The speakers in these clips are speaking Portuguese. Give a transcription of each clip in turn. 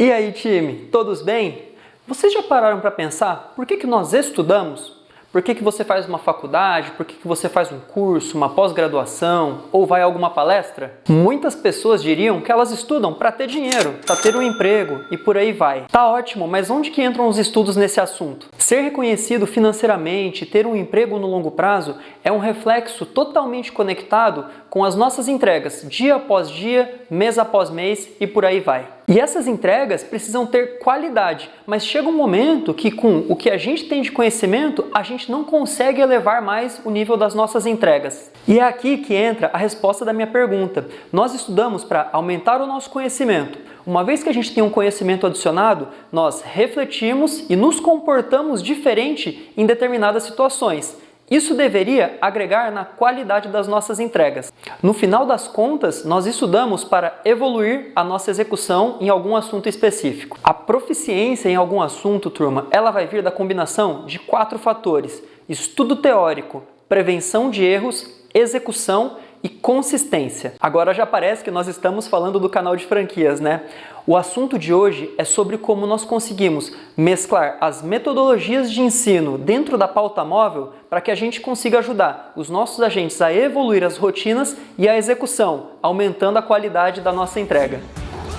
E aí, time, todos bem? Vocês já pararam para pensar por que nós estudamos? Por que você faz uma faculdade? Por que você faz um curso, uma pós-graduação ou vai a alguma palestra? Muitas pessoas diriam que elas estudam para ter dinheiro, para ter um emprego e por aí vai. Tá ótimo, mas onde que entram os estudos nesse assunto? Ser reconhecido financeiramente, ter um emprego no longo prazo é um reflexo totalmente conectado com as nossas entregas, dia após dia, mês após mês e por aí vai. E essas entregas precisam ter qualidade, mas chega um momento que com o que a gente tem de conhecimento, a gente não consegue elevar mais o nível das nossas entregas. E é aqui que entra a resposta da minha pergunta. Nós estudamos para aumentar o nosso conhecimento. Uma vez que a gente tem um conhecimento adicionado, nós refletimos e nos comportamos diferente em determinadas situações. Isso deveria agregar na qualidade das nossas entregas. No final das contas, nós estudamos para evoluir a nossa execução em algum assunto específico. A proficiência em algum assunto, turma, ela vai vir da combinação de 4 fatores: estudo teórico, prevenção de erros, execução e consistência. Agora já parece que nós estamos falando do canal de franquias, né? O assunto de hoje é sobre como nós conseguimos mesclar as metodologias de ensino dentro da pauta móvel para que a gente consiga ajudar os nossos agentes a evoluir as rotinas e a execução, aumentando a qualidade da nossa entrega.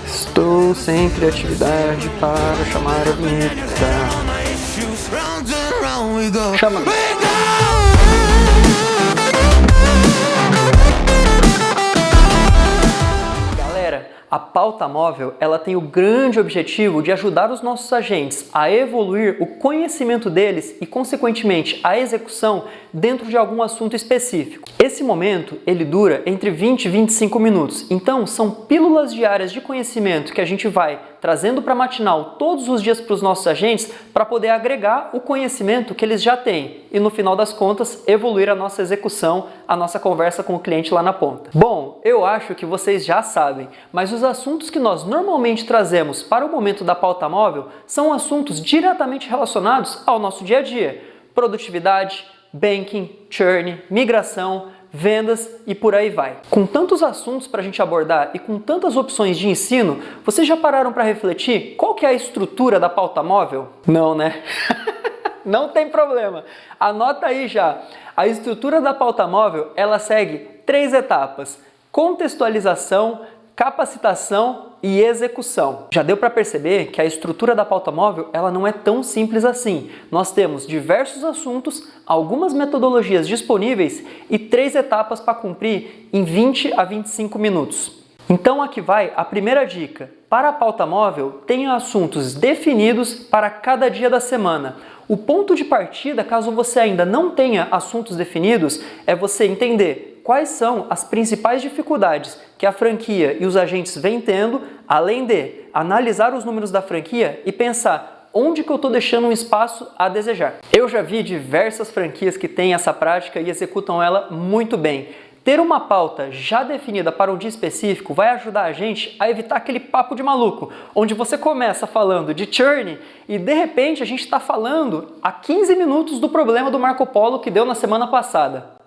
Estou sem criatividade para chamar a vinheta. Chama! A pauta móvel, ela tem o grande objetivo de ajudar os nossos agentes a evoluir o conhecimento deles e, consequentemente, a execução dentro de algum assunto específico. Esse momento, ele dura entre 20 e 25 minutos. Então, são pílulas diárias de conhecimento que a gente vai trazendo para a matinal todos os dias para os nossos agentes para poder agregar o conhecimento que eles já têm e, no final das contas, evoluir a nossa execução, a nossa conversa com o cliente lá na ponta. Bom, eu acho que vocês já sabem, mas os assuntos que nós normalmente trazemos para o momento da pauta móvel são assuntos diretamente relacionados ao nosso dia a dia: produtividade, banking, churn, migração, vendas e por aí vai. Com tantos assuntos para a gente abordar e com tantas opções de ensino, vocês já pararam para refletir qual que é a estrutura da pauta móvel? Não, né? Não tem problema. Anota aí já. A estrutura da pauta móvel, ela segue 3 etapas: contextualização, capacitação e execução. Já deu para perceber que a estrutura da pauta móvel ela não é tão simples assim. Nós temos diversos assuntos, algumas metodologias disponíveis e 3 etapas para cumprir em 20 a 25 minutos. Então aqui vai a primeira dica. Para a pauta móvel, tenha assuntos definidos para cada dia da semana. O ponto de partida, caso você ainda não tenha assuntos definidos, é você entender quais são as principais dificuldades que a franquia e os agentes vêm tendo, além de analisar os números da franquia e pensar onde que eu estou deixando um espaço a desejar. Eu já vi diversas franquias que têm essa prática e executam ela muito bem. Ter uma pauta já definida para um dia específico vai ajudar a gente a evitar aquele papo de maluco, onde você começa falando de churn e de repente a gente está falando há 15 minutos do problema do Marco Polo que deu na semana passada.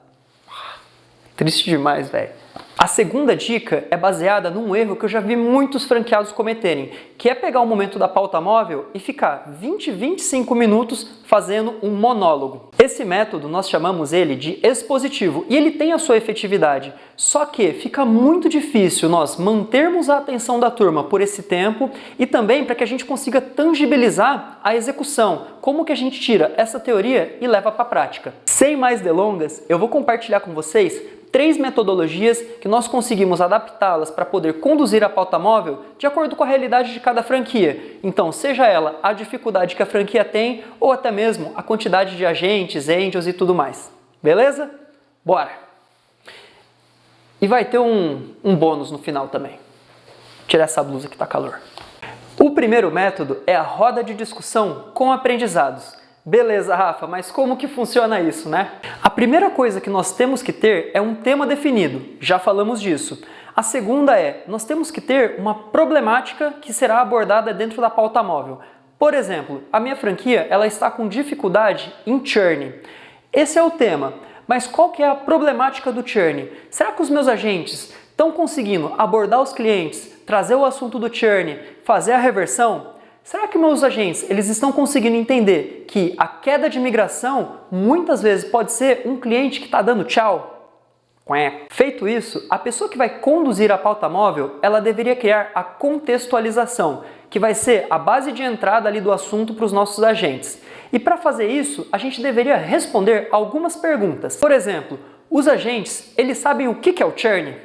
Triste demais, velho. A segunda dica é baseada num erro que eu já vi muitos franqueados cometerem, que é pegar o momento da pauta móvel e ficar 20, 25 minutos fazendo um monólogo. Esse método nós chamamos ele de expositivo e ele tem a sua efetividade, só que fica muito difícil nós mantermos a atenção da turma por esse tempo e também para que a gente consiga tangibilizar a execução, como que a gente tira essa teoria e leva para a prática. Sem mais delongas, eu vou compartilhar com vocês 3 metodologias que nós conseguimos adaptá-las para poder conduzir a pauta móvel de acordo com a realidade de cada franquia. Então, seja ela a dificuldade que a franquia tem ou até mesmo a quantidade de agentes, angels e tudo mais. Beleza? Bora! E vai ter um bônus no final também. Tirar essa blusa que tá calor. O primeiro método é a roda de discussão com aprendizados. Beleza, Rafa, mas como que funciona isso, né? A primeira coisa que nós temos que ter é um tema definido, já falamos disso. A segunda é, nós temos que ter uma problemática que será abordada dentro da pauta móvel. Por exemplo, a minha franquia ela está com dificuldade em churn. Esse é o tema, mas qual que é a problemática do churn? Será que os meus agentes estão conseguindo abordar os clientes, trazer o assunto do churn, fazer a reversão? Será que meus agentes eles estão conseguindo entender que a queda de migração muitas vezes pode ser um cliente que está dando tchau? Feito isso, a pessoa que vai conduzir a pauta móvel, ela deveria criar a contextualização, que vai ser a base de entrada ali do assunto para os nossos agentes. E para fazer isso, a gente deveria responder algumas perguntas. Por exemplo, os agentes, eles sabem o que é o churn?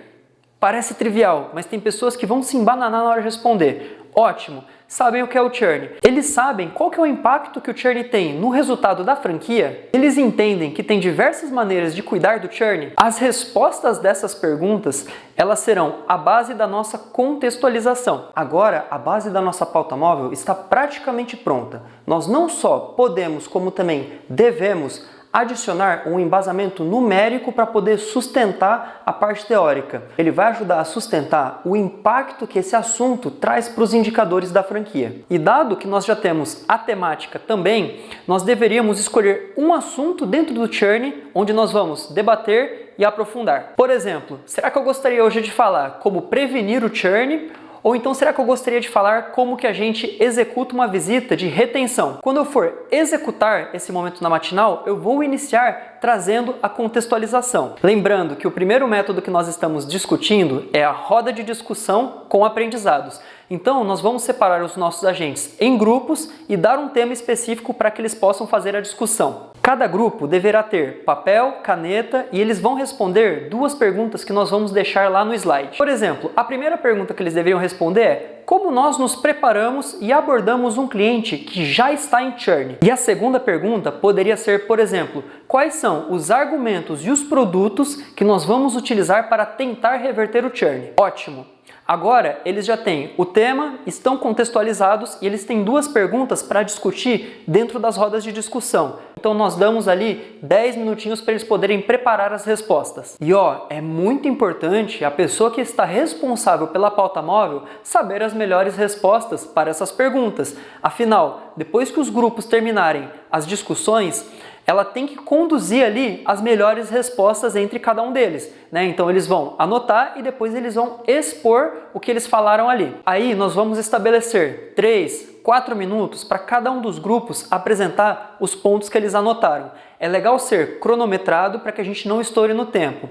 Parece trivial, mas tem pessoas que vão se embananar na hora de responder. Ótimo! Sabem o que é o churn. Eles sabem qual que é o impacto que o churn tem no resultado da franquia. Eles entendem que tem diversas maneiras de cuidar do churn. As respostas dessas perguntas, elas serão a base da nossa contextualização. Agora, a base da nossa pauta móvel está praticamente pronta. Nós não só podemos, como também devemos adicionar um embasamento numérico para poder sustentar a parte teórica. Ele vai ajudar a sustentar o impacto que esse assunto traz para os indicadores da franquia. E dado que nós já temos a temática também, nós deveríamos escolher um assunto dentro do churn onde nós vamos debater e aprofundar. Por exemplo, será que eu gostaria hoje de falar como prevenir o churn? Ou então será que eu gostaria de falar como que a gente executa uma visita de retenção? Quando eu for executar esse momento na matinal, eu vou iniciar trazendo a contextualização. Lembrando que o primeiro método que nós estamos discutindo é a roda de discussão com aprendizados. Então, nós vamos separar os nossos agentes em grupos e dar um tema específico para que eles possam fazer a discussão. Cada grupo deverá ter papel, caneta e eles vão responder duas perguntas que nós vamos deixar lá no slide. Por exemplo, a primeira pergunta que eles deveriam responder é: como nós nos preparamos e abordamos um cliente que já está em churn? E a segunda pergunta poderia ser, por exemplo, quais são os argumentos e os produtos que nós vamos utilizar para tentar reverter o churn? Ótimo! Agora, eles já têm o tema, estão contextualizados e eles têm duas perguntas para discutir dentro das rodas de discussão. Então, nós damos ali 10 minutinhos para eles poderem preparar as respostas. E é muito importante a pessoa que está responsável pela pauta móvel saber as melhores respostas para essas perguntas. Afinal, depois que os grupos terminarem as discussões, ela tem que conduzir ali as melhores respostas entre cada um deles, né? Então eles vão anotar e depois eles vão expor o que eles falaram ali. Aí nós vamos estabelecer 3, 4 minutos para cada um dos grupos apresentar os pontos que eles anotaram. É legal ser cronometrado para que a gente não estoure no tempo.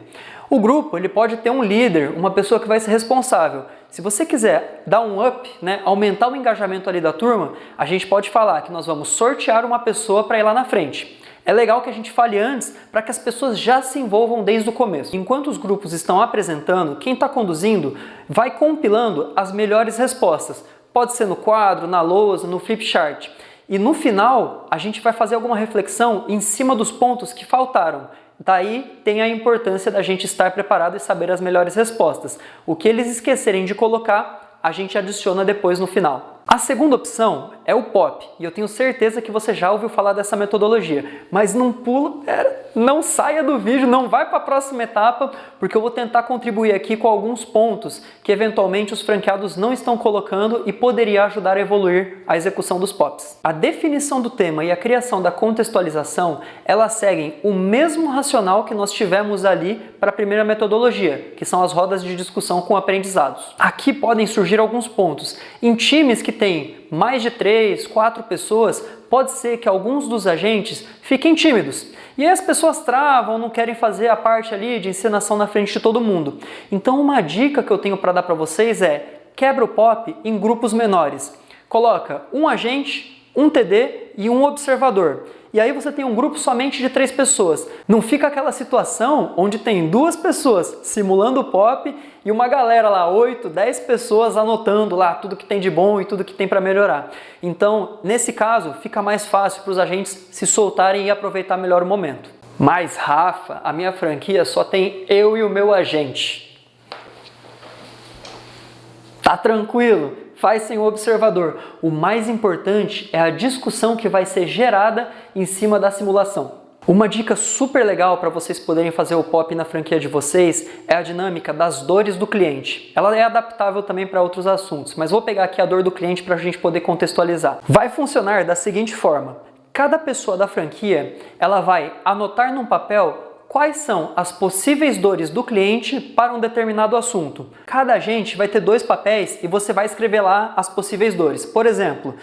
O grupo ele pode ter um líder, uma pessoa que vai ser responsável. Se você quiser dar um up, né, aumentar o engajamento ali da turma, a gente pode falar que nós vamos sortear uma pessoa para ir lá na frente. É legal que a gente fale antes para que as pessoas já se envolvam desde o começo. Enquanto os grupos estão apresentando, quem está conduzindo vai compilando as melhores respostas. Pode ser no quadro, na lousa, no flip chart. E no final, a gente vai fazer alguma reflexão em cima dos pontos que faltaram. Daí tem a importância da gente estar preparado e saber as melhores respostas. O que eles esquecerem de colocar, a gente adiciona depois no final. A segunda opção é o POP, e eu tenho certeza que você já ouviu falar dessa metodologia, mas não pula, não saia do vídeo, não vai para a próxima etapa, porque eu vou tentar contribuir aqui com alguns pontos que eventualmente os franqueados não estão colocando e poderia ajudar a evoluir a execução dos POPs. A definição do tema e a criação da contextualização, elas seguem o mesmo racional que nós tivemos ali para a primeira metodologia, que são as rodas de discussão com aprendizados. Aqui podem surgir alguns pontos. Em times que tem mais de 3, 4 pessoas, pode ser que alguns dos agentes fiquem tímidos. E aí as pessoas travam, não querem fazer a parte ali de encenação na frente de todo mundo. Então uma dica que eu tenho para dar para vocês é: quebra o POP em grupos menores. Coloca um agente, um TD e um observador. E aí você tem um grupo somente de 3 pessoas. Não fica aquela situação onde tem 2 pessoas simulando o POP e uma galera lá, 8, 10 pessoas anotando lá tudo que tem de bom e tudo que tem para melhorar. Então, nesse caso, fica mais fácil para os agentes se soltarem e aproveitar melhor o momento. Mas, Rafa, a minha franquia só tem eu e o meu agente. Tá tranquilo? Faz sem o observador. O mais importante é a discussão que vai ser gerada em cima da simulação. Uma dica super legal para vocês poderem fazer o POP na franquia de vocês é a dinâmica das dores do cliente. Ela é adaptável também para outros assuntos, mas vou pegar aqui a dor do cliente para a gente poder contextualizar. Vai funcionar da seguinte forma: cada pessoa da franquia ela vai anotar num papel quais são as possíveis dores do cliente para um determinado assunto. Cada agente vai ter 2 papéis e você vai escrever lá as possíveis dores. Por exemplo,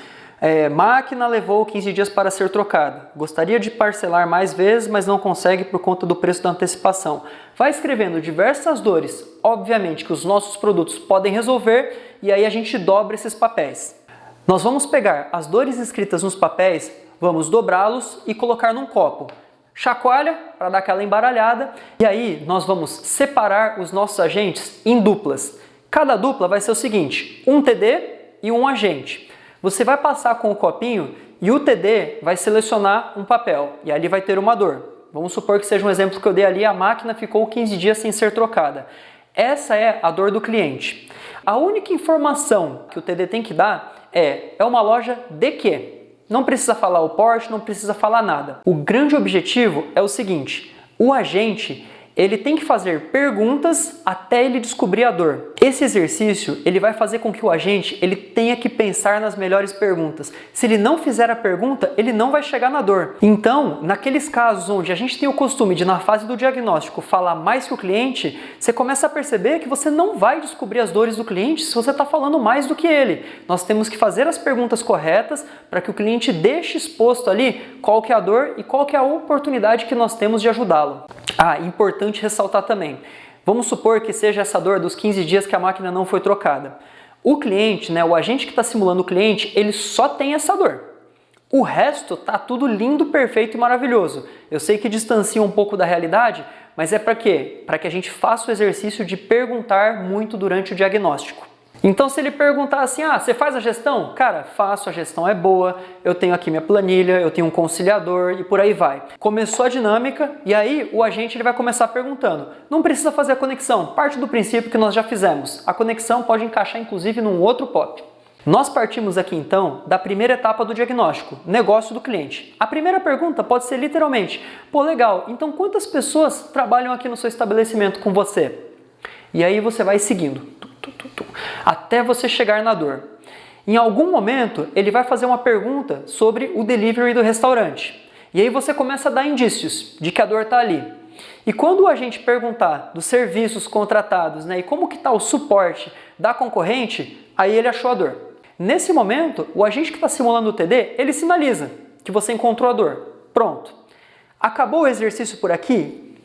máquina levou 15 dias para ser trocada. Gostaria de parcelar mais vezes, mas não consegue por conta do preço da antecipação. Vai escrevendo diversas dores, obviamente que os nossos produtos podem resolver, e aí a gente dobra esses papéis. Nós vamos pegar as dores escritas nos papéis, vamos dobrá-los e colocar num copo. Chacoalha para dar aquela embaralhada, e aí nós vamos separar os nossos agentes em duplas. Cada dupla vai ser o seguinte, um TD e um agente. Você vai passar com o copinho e o TD vai selecionar um papel e ali vai ter uma dor. Vamos supor que seja um exemplo que eu dei ali, a máquina ficou 15 dias sem ser trocada. Essa é a dor do cliente. A única informação que o TD tem que dar é uma loja de quê? Não precisa falar o porte, não precisa falar nada. O grande objetivo é o seguinte, o agente ele tem que fazer perguntas até ele descobrir a dor. Esse exercício ele vai fazer com que o agente ele tenha que pensar nas melhores perguntas. Se ele não fizer a pergunta, ele não vai chegar na dor. Então, naqueles casos onde a gente tem o costume de, na fase do diagnóstico, falar mais que o cliente, você começa a perceber que você não vai descobrir as dores do cliente se você está falando mais do que ele. Nós temos que fazer as perguntas corretas para que o cliente deixe exposto ali qual que é a dor e qual que é a oportunidade que nós temos de ajudá-lo. Importante ressaltar também, vamos supor que seja essa dor dos 15 dias que a máquina não foi trocada. O cliente, o agente que está simulando o cliente, ele só tem essa dor. O resto tá tudo lindo, perfeito e maravilhoso. Eu sei que distancia um pouco da realidade, mas é para quê? Para que a gente faça o exercício de perguntar muito durante o diagnóstico. Então se ele perguntar assim, você faz a gestão? Cara, faço, a gestão é boa, eu tenho aqui minha planilha, eu tenho um conciliador e por aí vai. Começou a dinâmica e aí o agente ele vai começar perguntando. Não precisa fazer a conexão, parte do princípio que nós já fizemos. A conexão pode encaixar inclusive num outro POP. Nós partimos aqui então da primeira etapa do diagnóstico, negócio do cliente. A primeira pergunta pode ser literalmente, legal, então quantas pessoas trabalham aqui no seu estabelecimento com você? E aí você vai seguindo. Até você chegar na dor. Em algum momento, ele vai fazer uma pergunta sobre o delivery do restaurante. E aí você começa a dar indícios de que a dor está ali. E quando o agente perguntar dos serviços contratados, e como que está o suporte da concorrente, aí ele achou a dor. Nesse momento, o agente que está simulando o TD, ele sinaliza que você encontrou a dor. Pronto. Acabou o exercício por aqui?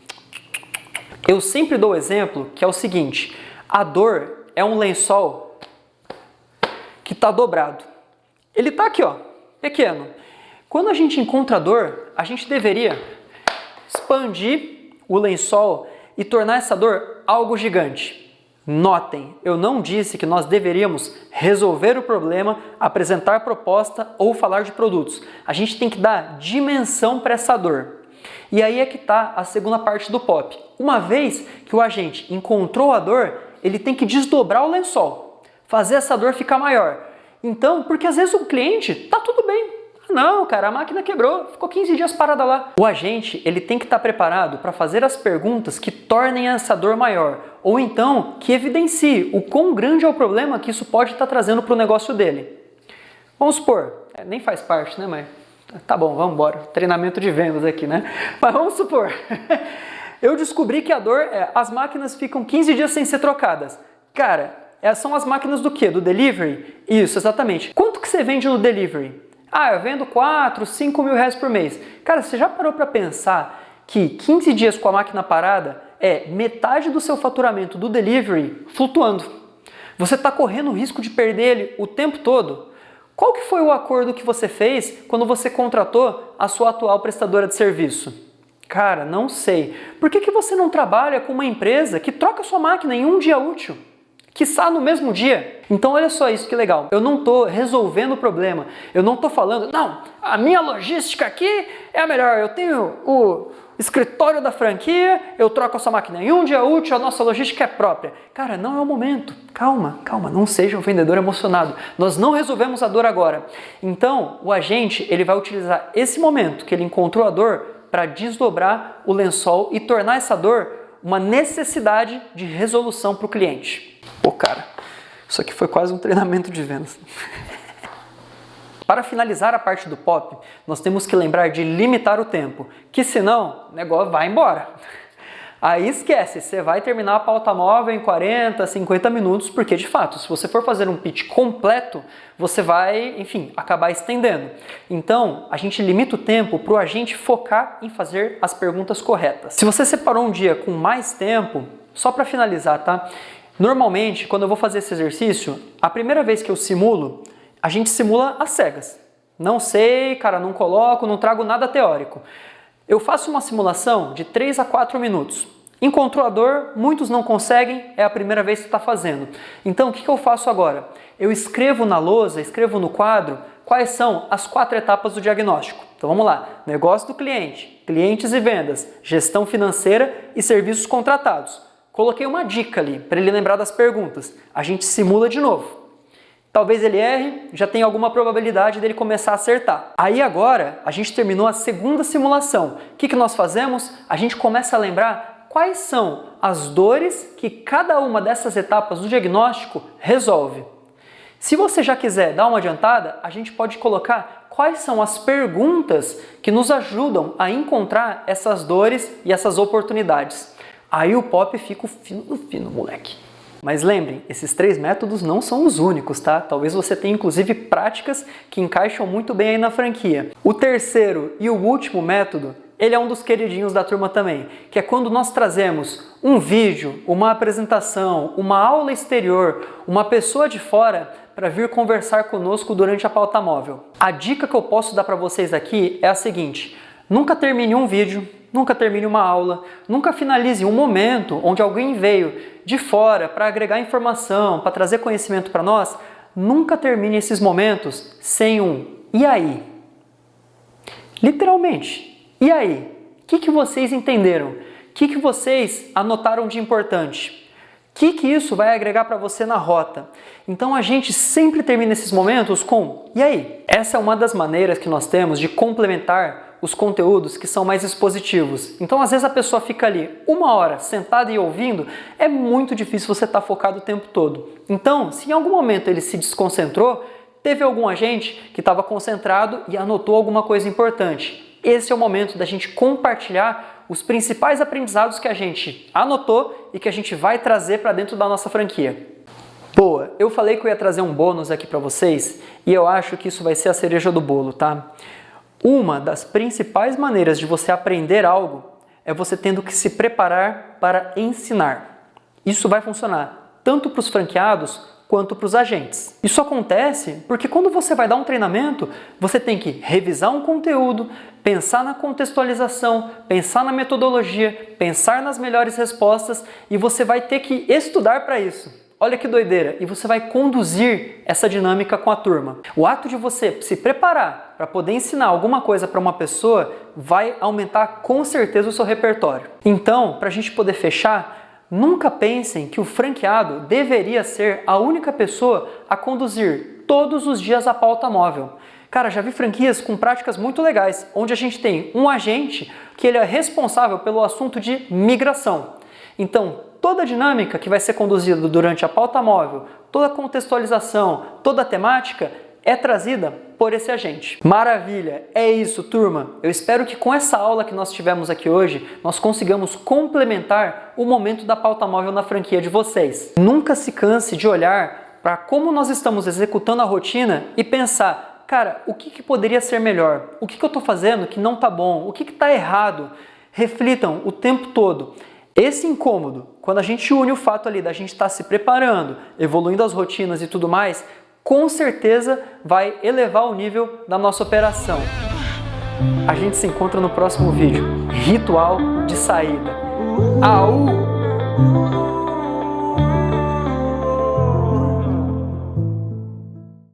Eu sempre dou o exemplo que é o seguinte, a dor é um lençol que está dobrado. Ele está aqui, pequeno. Quando a gente encontra a dor, a gente deveria expandir o lençol e tornar essa dor algo gigante. Notem, eu não disse que nós deveríamos resolver o problema, apresentar proposta ou falar de produtos. A gente tem que dar dimensão para essa dor. E aí é que está a segunda parte do POP. Uma vez que o agente encontrou a dor, ele tem que desdobrar o lençol, fazer essa dor ficar maior. Então, porque às vezes o cliente tá tudo bem. Não, cara, a máquina quebrou, ficou 15 dias parada lá. O agente, ele tem que estar preparado para fazer as perguntas que tornem essa dor maior, ou então que evidencie o quão grande é o problema que isso pode estar trazendo para o negócio dele. Vamos supor, nem faz parte, mas tá bom, vamos embora. Treinamento de vendas aqui, Mas vamos supor... Eu descobri que a dor as máquinas ficam 15 dias sem ser trocadas. Cara, são as máquinas do quê? Do delivery? Isso, exatamente. Quanto que você vende no delivery? Eu vendo 4, 5 mil reais por mês. Cara, você já parou para pensar que 15 dias com a máquina parada é metade do seu faturamento do delivery flutuando? Você está correndo o risco de perder ele o tempo todo? Qual que foi o acordo que você fez quando você contratou a sua atual prestadora de serviço? Cara, não sei. Por que você não trabalha com uma empresa que troca sua máquina em um dia útil? Quiçá no mesmo dia? Então olha só isso que legal. Eu não estou resolvendo o problema. Eu não estou falando, não, a minha logística aqui é a melhor. Eu tenho o escritório da franquia, eu troco a sua máquina em um dia útil, a nossa logística é própria. Cara, não é o momento. Calma, não seja um vendedor emocionado. Nós não resolvemos a dor agora. Então, o agente ele vai utilizar esse momento que ele encontrou a dor para desdobrar o lençol e tornar essa dor uma necessidade de resolução para o cliente. Cara, isso aqui foi quase um treinamento de vendas. para finalizar a parte do POP, nós temos que lembrar de limitar o tempo, que senão o negócio vai embora. Aí esquece, você vai terminar a pauta móvel em 40, 50 minutos, porque de fato, se você for fazer um pitch completo, você vai, enfim, acabar estendendo. Então, a gente limita o tempo para o agente focar em fazer as perguntas corretas. Se você separou um dia com mais tempo, só para finalizar, tá? Normalmente, quando eu vou fazer esse exercício, a primeira vez que eu simulo, a gente simula às cegas. Não sei, cara, não coloco, não trago nada teórico. Eu faço uma simulação de 3 a 4 minutos. Encontrou a dor, muitos não conseguem, é a primeira vez que está fazendo. Então, o que eu faço agora? Eu escrevo na lousa, escrevo no quadro, quais são as 4 etapas do diagnóstico. Então vamos lá, negócio do cliente, clientes e vendas, gestão financeira e serviços contratados. Coloquei uma dica ali, para ele lembrar das perguntas. A gente simula de novo. Talvez ele erre, já tem alguma probabilidade dele começar a acertar. Aí agora, a gente terminou a segunda simulação. O que nós fazemos? A gente começa a lembrar quais são as dores que cada uma dessas etapas do diagnóstico resolve. Se você já quiser dar uma adiantada, a gente pode colocar quais são as perguntas que nos ajudam a encontrar essas dores e essas oportunidades. Aí o POP fica o fino do fino, moleque. Mas lembrem, esses 3 métodos não são os únicos, tá? Talvez você tenha inclusive práticas que encaixam muito bem aí na franquia. O terceiro e o último método, ele é um dos queridinhos da turma também, que é quando nós trazemos um vídeo, uma apresentação, uma aula exterior, uma pessoa de fora para vir conversar conosco durante a pauta móvel. A dica que eu posso dar para vocês aqui é a seguinte: nunca termine um vídeo, nunca termine uma aula, nunca finalize um momento onde alguém veio de fora para agregar informação, para trazer conhecimento para nós. Nunca termine esses momentos sem um "e aí?". Literalmente, e aí? O que vocês entenderam? O que vocês anotaram de importante? O que isso vai agregar para você na rota? Então a gente sempre termina esses momentos com "e aí?". Essa é uma das maneiras que nós temos de complementar os conteúdos que são mais expositivos. Então, às vezes a pessoa fica ali 1 hora sentada e ouvindo, é muito difícil você estar focado o tempo todo. Então, se em algum momento ele se desconcentrou, teve algum agente que estava concentrado e anotou alguma coisa importante. Esse é o momento da gente compartilhar os principais aprendizados que a gente anotou e que a gente vai trazer para dentro da nossa franquia. Boa, eu falei que eu ia trazer um bônus aqui para vocês e eu acho que isso vai ser a cereja do bolo, tá? Uma das principais maneiras de você aprender algo é você tendo que se preparar para ensinar. Isso vai funcionar tanto para os franqueados quanto para os agentes. Isso acontece porque quando você vai dar um treinamento, você tem que revisar um conteúdo, pensar na contextualização, pensar na metodologia, pensar nas melhores respostas e você vai ter que estudar para isso. Olha que doideira! E você vai conduzir essa dinâmica com a turma. O ato de você se preparar para poder ensinar alguma coisa para uma pessoa vai aumentar com certeza o seu repertório. Então, para a gente poder fechar, nunca pensem que o franqueado deveria ser a única pessoa a conduzir todos os dias a pauta móvel. Cara, já vi franquias com práticas muito legais, onde a gente tem um agente que ele é responsável pelo assunto de migração. Então, toda a dinâmica que vai ser conduzida durante a pauta móvel, toda a contextualização, toda a temática é trazida por esse agente. Maravilha! É isso, turma! Eu espero que com essa aula que nós tivemos aqui hoje, nós consigamos complementar o momento da pauta móvel na franquia de vocês. Nunca se canse de olhar para como nós estamos executando a rotina e pensar, cara, o que poderia ser melhor? O que eu estou fazendo que não está bom? O que está errado? Reflitam o tempo todo. Esse incômodo, quando a gente une o fato ali da gente estar se preparando, evoluindo as rotinas e tudo mais, com certeza vai elevar o nível da nossa operação. A gente se encontra no próximo vídeo. Ritual de saída. Au!